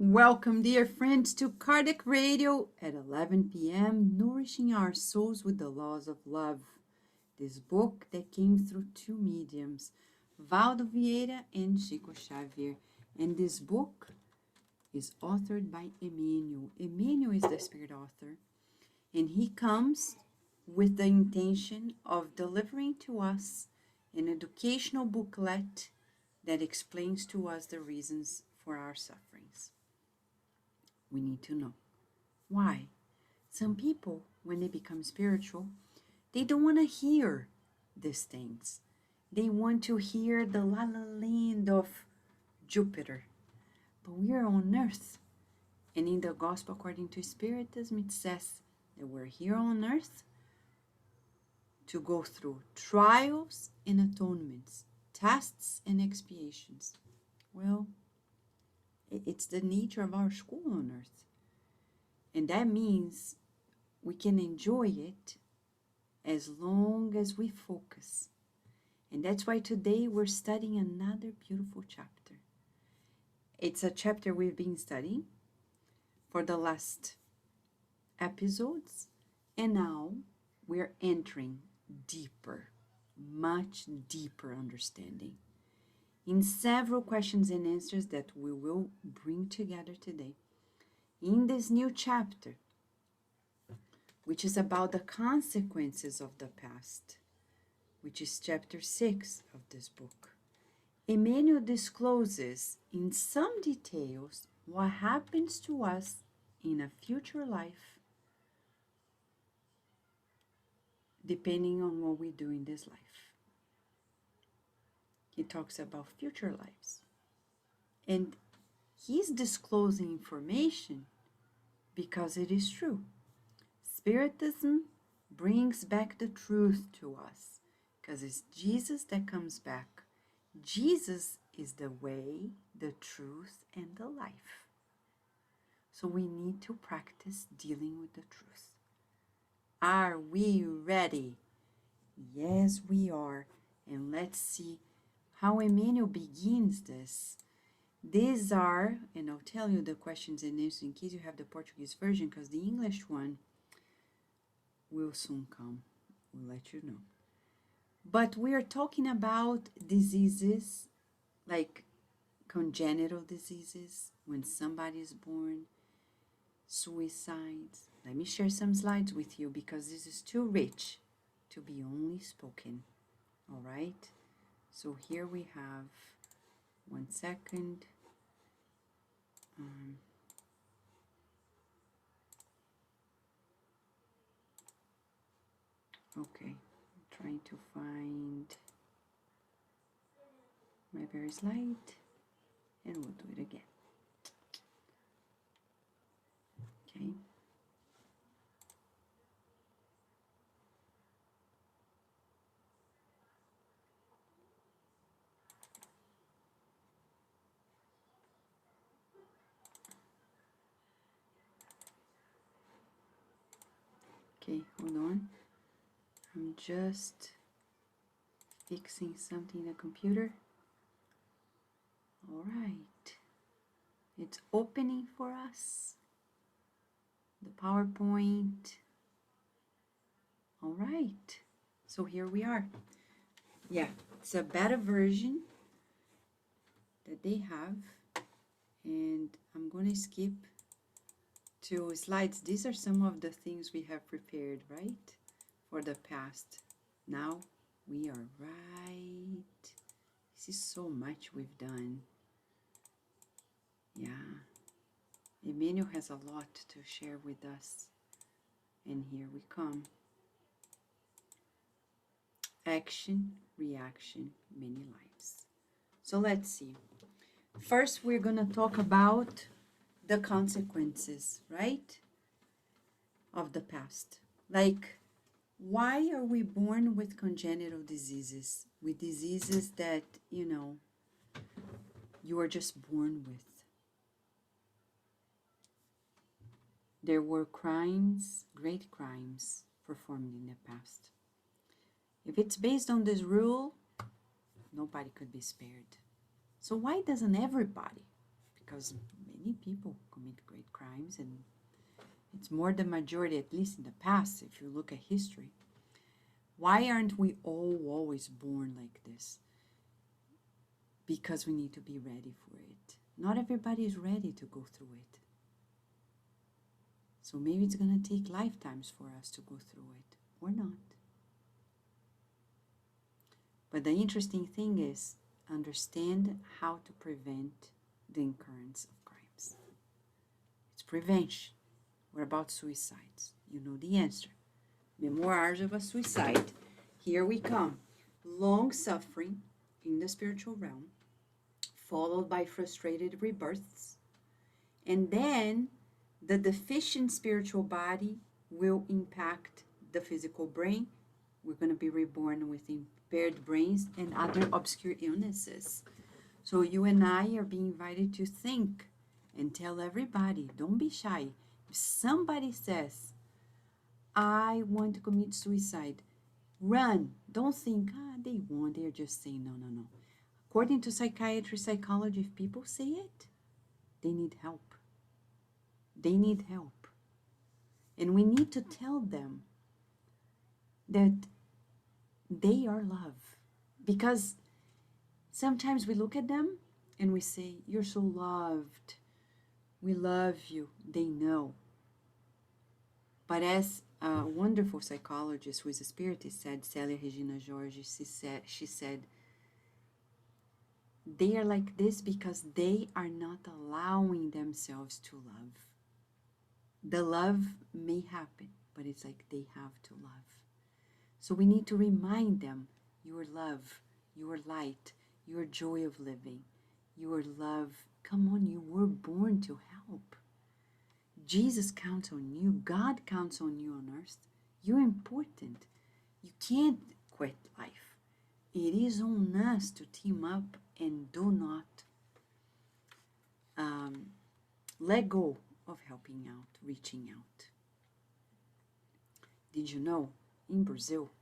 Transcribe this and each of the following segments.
Welcome, dear friends, to Cardiac Radio at 11 p.m., nourishing our souls with the laws of love. This book that came through two mediums, Waldo Vieira and Chico Xavier. And this book is authored by Emmanuel. Emmanuel is the spirit author, and he comes with the intention of delivering to us an educational booklet that explains to us the reasons for our sufferings. We need to know why. Some people, when they become spiritual, they don't want to hear these things. They want to hear the la la land of Jupiter. But we are on earth. And in the Gospel according to Spiritism, it says that we're here on earth to go through trials and atonements, tests and expiations. Well, it's the nature of our school on earth. And that means we can enjoy it as long as we focus. And that's why today we're studying another beautiful chapter. It's a chapter we've been studying for the last episodes. And now we're entering deeper, much deeper understanding in several questions and answers that we will bring together today in this new chapter, which is about the consequences of the past, which is chapter 6 of this book. Emmanuel discloses in some details what happens to us in a future life, depending on what we do in this life. He talks about future lives. And he's disclosing information because it is true. Spiritism brings back the truth to us because it's Jesus that comes back. Jesus is the way, the truth, and the life. So we need to practice dealing with the truth. Are we ready? Yes, we are. And let's see how Emmanuel begins this. These are, and I'll tell you the questions and answers in case you have the Portuguese version, because the English one will soon come. We'll let you know. But we are talking about diseases like congenital diseases, when somebody is born, suicides. Let me share some slides with you because this is too rich to be only spoken. All right? So here we have, 1 second. Okay, I'm trying to find my very slide, and we'll do it again. Okay. Okay, hold on. I'm just fixing something in the computer. All right. It's opening for us. The PowerPoint. All right. So here we are. Yeah, it's a beta version that they have. And I'm going to skip to slides. These are some of the things we have prepared, right? For the past. Now we are right. This is so much we've done. Yeah. Emmanuel has a lot to share with us. And here we come. Action, reaction, many lives. So let's see. First, we're going to talk about the consequences, right? Of the past. Like, why are we born with congenital diseases? With diseases that, you are just born with. There were crimes, great crimes, performed in the past. If it's based on this rule, nobody could be spared. So why doesn't everybody because many people commit great crimes, and it's more the majority, at least in the past, if you look at history. Why aren't we all always born like this? Because we need to be ready for it. Not everybody is ready to go through it. So maybe it's going to take lifetimes for us to go through it, or not. But the interesting thing is, understand how to prevent the occurrence of crimes. It's prevention. What about suicides? You know the answer. Memoirs of a Suicide. Here we come. Long suffering in the spiritual realm, followed by frustrated rebirths. And then the deficient spiritual body will impact the physical brain. We're going to be reborn with impaired brains and other obscure illnesses. So you and I are being invited to think and tell everybody, don't be shy. If somebody says, I want to commit suicide, run. Don't think, they won't. They're just saying, no. According to psychiatry, psychology, if people say it, they need help. They need help. And we need to tell them that they are love. Because sometimes we look at them and we say, you're so loved. We love you. They know. But as a wonderful psychologist who is a spiritist said, Celia Regina George, she said, they are like this because they are not allowing themselves to love. The love may happen, but it's like they have to love. So we need to remind them, your love, your light, your joy of living, your love. Come on, you were born to help. Jesus counts on you. God counts on you on earth. You're important. You can't quit life. It is on us to team up and do not let go of helping out, reaching out. Did you know, in Brazil,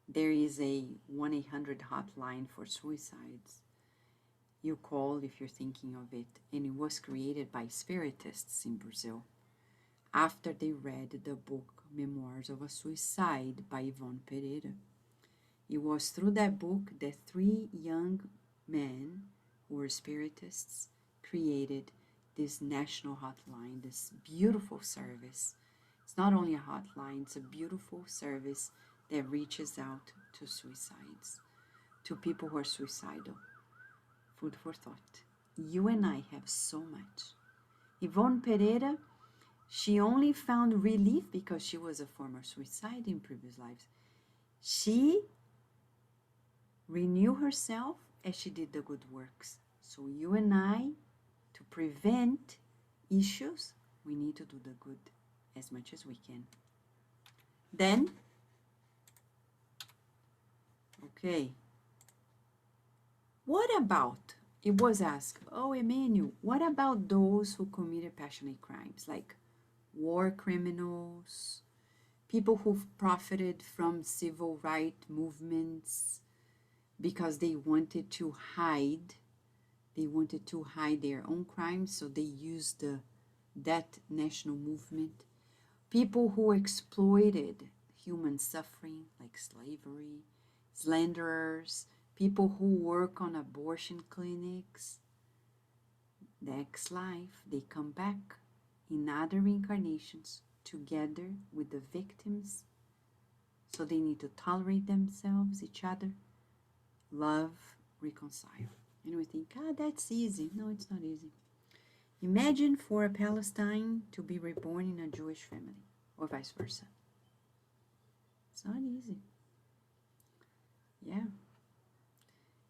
there is a 1-800 hotline for suicides. You call if you're thinking of it, and it was created by spiritists in Brazil after they read the book Memoirs of a Suicide by Ivone Pereira. It was through that book that 3 young men who were spiritists created this national hotline, this beautiful service. It's not only a hotline, it's a beautiful service that reaches out to suicides, to people who are suicidal. Food for thought. You and I have so much. Ivone Pereira, she only found relief because she was a former suicide in previous lives. She renewed herself as she did the good works. So you and I, to prevent issues, we need to do the good as much as we can. Then, okay, what about, it was asked, Emmanuel, what about those who committed passionate crimes, like war criminals, people who've profited from civil rights movements because they wanted to hide their own crimes, so they used that national movement. People who exploited human suffering, like slavery, slanderers, people who work on abortion clinics. Next life, they come back in other reincarnations together with the victims. So they need to tolerate themselves, each other, love, reconcile. And we think, that's easy. No, it's not easy. Imagine for a Palestine to be reborn in a Jewish family, or vice versa. It's not easy. Yeah.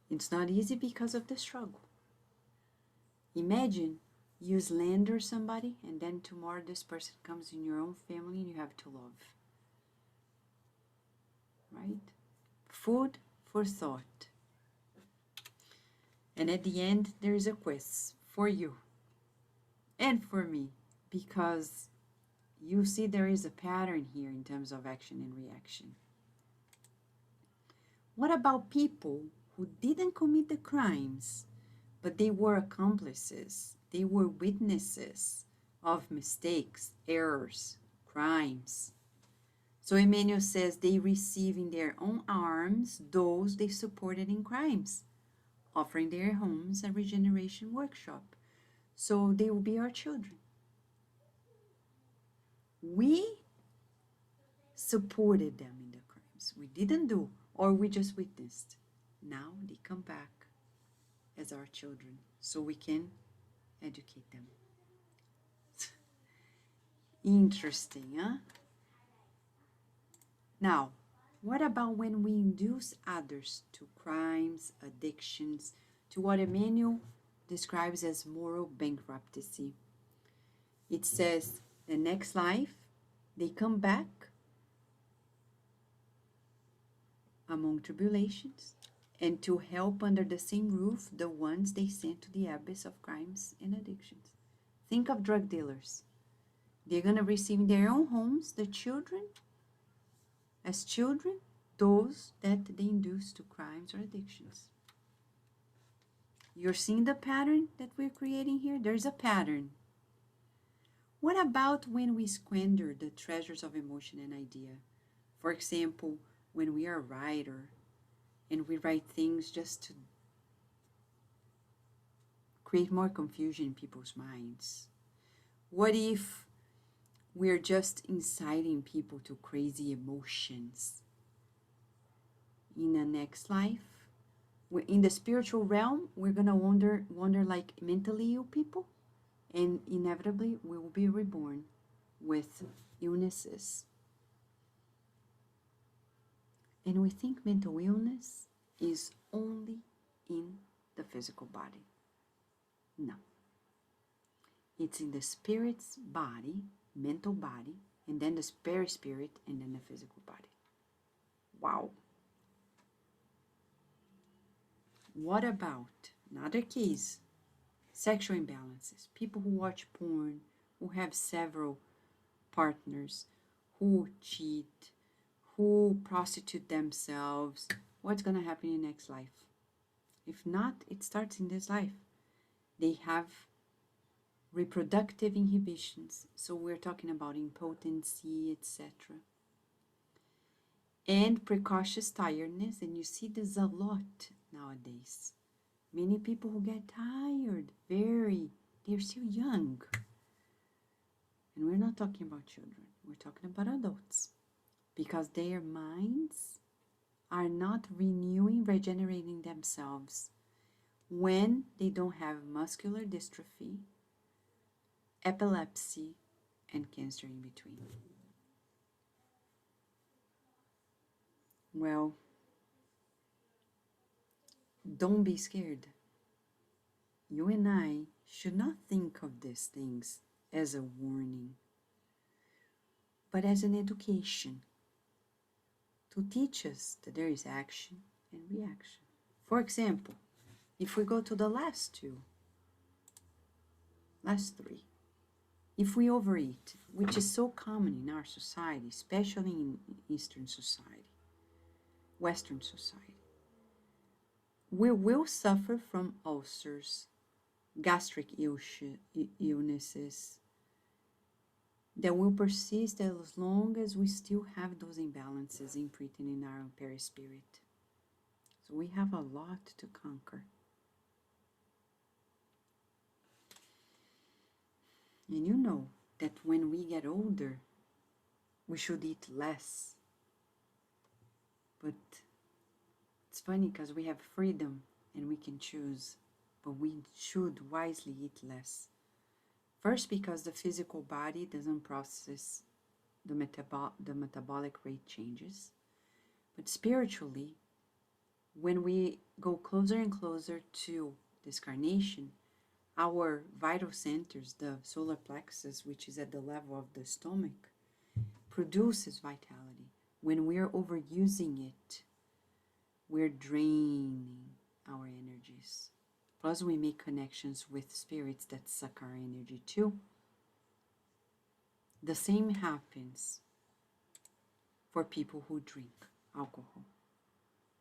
It's not easy because of the struggle. Imagine you slander somebody, and then tomorrow this person comes in your own family and you have to love. Right? Food for thought. And at the end, there is a quiz for you and for me, because you see there is a pattern here in terms of action and reaction. What about people who didn't commit the crimes, but they were accomplices? They were witnesses of mistakes, errors, crimes. So Emmanuel says they receive in their own arms those they supported in crimes, offering their homes a regeneration workshop. So they will be our children. We supported them in the crimes. We didn't do, or we just witnessed. Now they come back as our children so we can educate them. Interesting, huh? Now, what about when we induce others to crimes, addictions, to what Emmanuel describes as moral bankruptcy? It says the next life, they come back among tribulations and to help under the same roof the ones they sent to the abyss of crimes and addictions. Think of drug dealers. They're going to receive in their own homes the children, as children, those that they induce to crimes or addictions. You're seeing the pattern that we're creating here? There's a pattern. What about when we squander the treasures of emotion and idea? For example, when we are a writer and we write things just to create more confusion in people's minds. What if we're just inciting people to crazy emotions? In the next life, in the spiritual realm, we're going to wander like mentally ill people, and inevitably we will be reborn with illnesses. And we think mental illness is only in the physical body. No. It's in the spirit's body, mental body, and then the spirit, and then the physical body. Wow. What about another case? Sexual imbalances. People who watch porn, who have several partners, who cheat, who prostitute themselves. What's going to happen in the next life? If not, it starts in this life. They have reproductive inhibitions. So we're talking about impotency, etc. And precocious tiredness. And you see this a lot nowadays. Many people who get tired, they're still young. And we're not talking about children. We're talking about adults. Because their minds are not renewing, regenerating themselves when they don't have muscular dystrophy, epilepsy, and cancer in between. Well, don't be scared. You and I should not think of these things as a warning, but as an education to teach us that there is action and reaction. For example, if we go to the last three, if we overeat, which is so common in our society, especially in Eastern society, Western society, we will suffer from ulcers, gastric illnesses that will persist as long as we still have those imbalances imprinted in our perispirit. So we have a lot to conquer. And you know that when we get older, we should eat less. But it's funny because we have freedom and we can choose, but we should wisely eat less. First, because the physical body doesn't process the metabolic rate changes. But spiritually, when we go closer and closer to this carnation, our vital centers, the solar plexus, which is at the level of the stomach, produces vitality. When we're overusing it, we're draining our energies. Plus, we make connections with spirits that suck our energy too. The same happens for people who drink alcohol.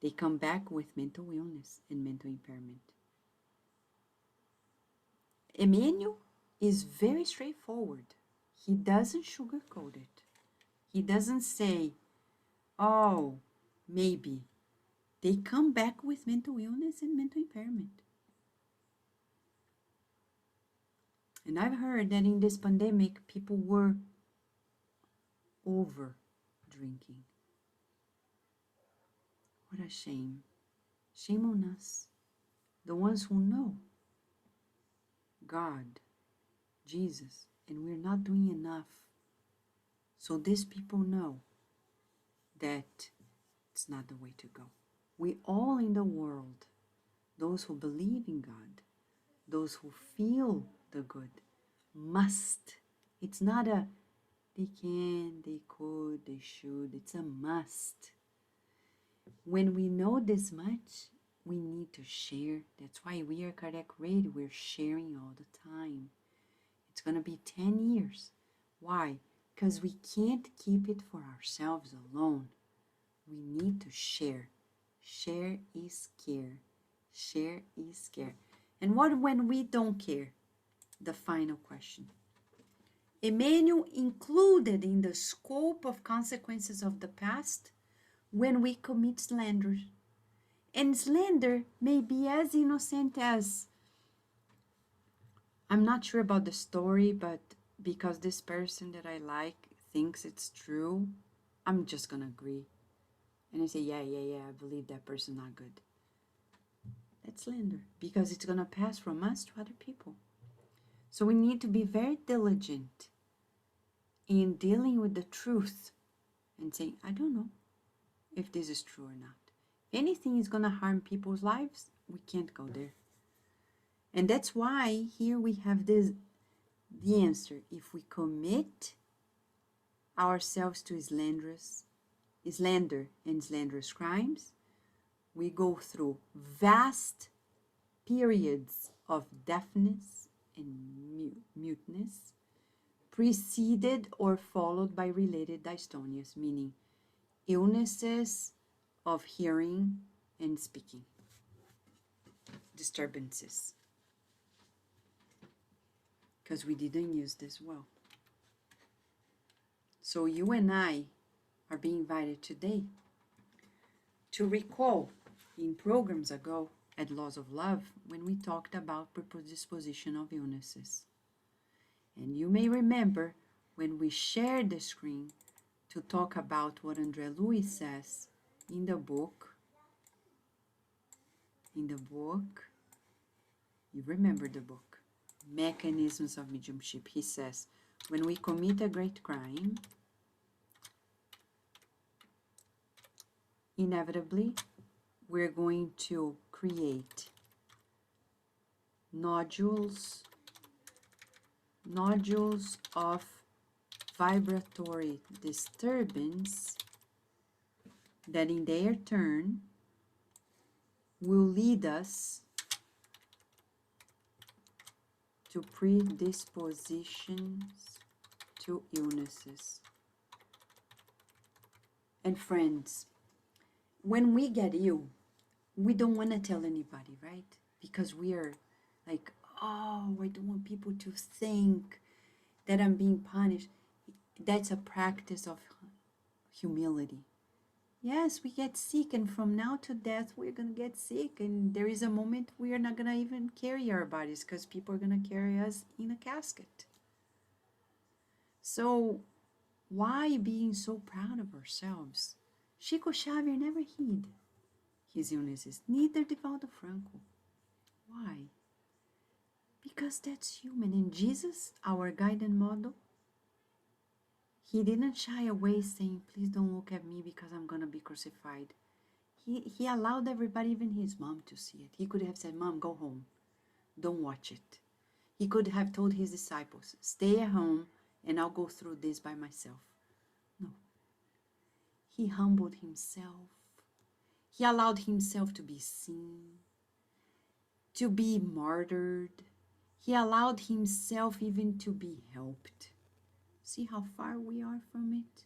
They come back with mental illness and mental impairment. Emmanuel is very straightforward. He doesn't sugarcoat it. He doesn't say, oh, maybe. They come back with mental illness and mental impairment. And I've heard that in this pandemic, people were over drinking. What a shame. Shame on us, the ones who know God, Jesus, and we're not doing enough. So these people know that it's not the way to go. We all in the world, those who believe in God, those who feel the good, must. It's not a they can, they could, they should. It's a must. When we know this much, we need to share. That's why we are Cardiac Radio. We're sharing all the time. It's going to be 10 years. Why? Because we can't keep it for ourselves alone. We need to share. Share is care. Share is care. And what when we don't care? The final question. Emmanuel included in the scope of consequences of the past when we commit slander. And slander may be as innocent as, I'm not sure about the story, but because this person that I like thinks it's true, I'm just going to agree. And I say, yeah, I believe that person not good. That's slander, because it's going to pass from us to other people. So we need to be very diligent in dealing with the truth and saying, I don't know if this is true or not. If anything is going to harm people's lives, we can't go there. And that's why here we have the answer. If we commit ourselves to slander and slanderous crimes, we go through vast periods of deafness and muteness, preceded or followed by related dystonias, meaning illnesses of hearing and speaking, disturbances, because we didn't use this well. So you and I are being invited today to recall in programs ago at Laws of Love when we talked about predisposition of illnesses. And you may remember when we shared the screen to talk about what André Louis says in the book. You remember the book, Mechanisms of Mediumship. He says, when we commit a great crime, inevitably, we're going to create nodules of vibratory disturbance that in their turn will lead us to predispositions to illnesses. And friends, when we get ill, we don't want to tell anybody, right? Because we are like, oh, I don't want people to think that I'm being punished. That's a practice of humility. Yes, we get sick, and from now to death, we're going to get sick. And there is a moment we are not going to even carry our bodies because people are going to carry us in a casket. So why being so proud of ourselves? Chico Xavier never hid his illnesses, neither did Waldo Franco. Why? Because that's human. And Jesus, our guide and model, he didn't shy away saying, please don't look at me because I'm going to be crucified. He allowed everybody, even his mom, to see it. He could have said, Mom, go home. Don't watch it. He could have told his disciples, stay at home and I'll go through this by myself. No. He humbled himself. He allowed himself to be seen, to be martyred. He allowed himself even to be helped. See how far we are from it?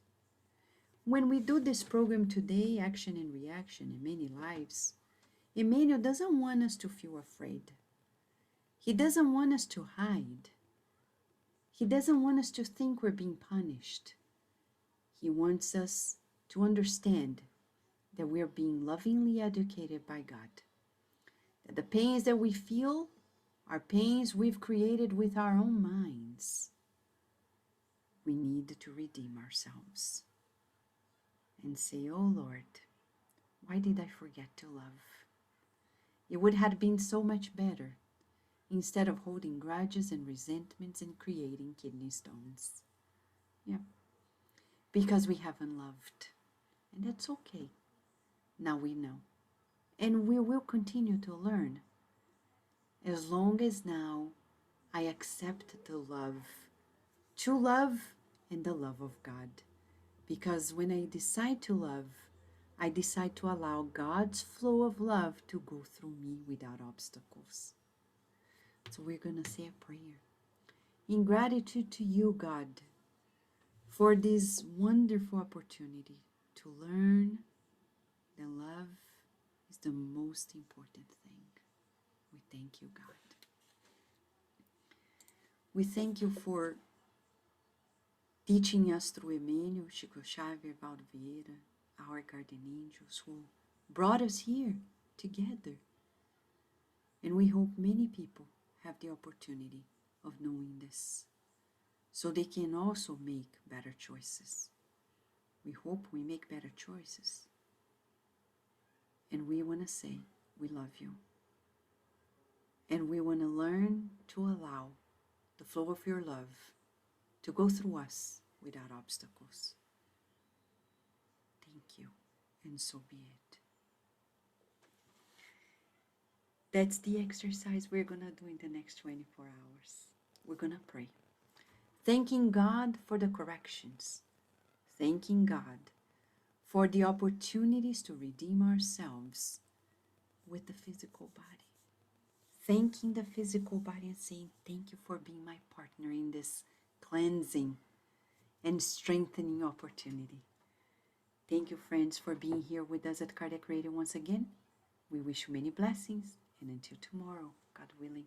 When we do this program today, Action and Reaction in Many Lives, Emmanuel doesn't want us to feel afraid. He doesn't want us to hide. He doesn't want us to think we're being punished. He wants us to understand that we're being lovingly educated by God. That the pains that we feel are pains we've created with our own minds. We need to redeem ourselves and say, oh Lord, why did I forget to love? It would have been so much better instead of holding grudges and resentments and creating kidney stones. Yeah, because we haven't loved. And that's okay. Now we know. And we will continue to learn as long as now I accept the love, true love and the love of God. Because when I decide to love, I decide to allow God's flow of love to go through me without obstacles. So we're going to say a prayer. In gratitude to you, God, for this wonderful opportunity to learn that love is the most important thing. We thank you, God. We thank you for teaching us through Emmanuel, Chico, Xavier, Waldo, Vieira, our guardian angels who brought us here together. And we hope many people have the opportunity of knowing this, so they can also make better choices. We hope we make better choices. And we want to say, we love you. And we want to learn to allow the flow of your love to go through us without obstacles. Thank you, and so be it. That's the exercise we're going to do in the next 24 hours. We're going to pray. Thanking God for the corrections. Thanking God for the opportunities to redeem ourselves with the physical body. Thanking the physical body and saying, thank you for being my partner in this cleansing and strengthening opportunity. Thank you, friends, for being here with us at Cardiac Radio once again. We wish you many blessings, and until tomorrow, God willing.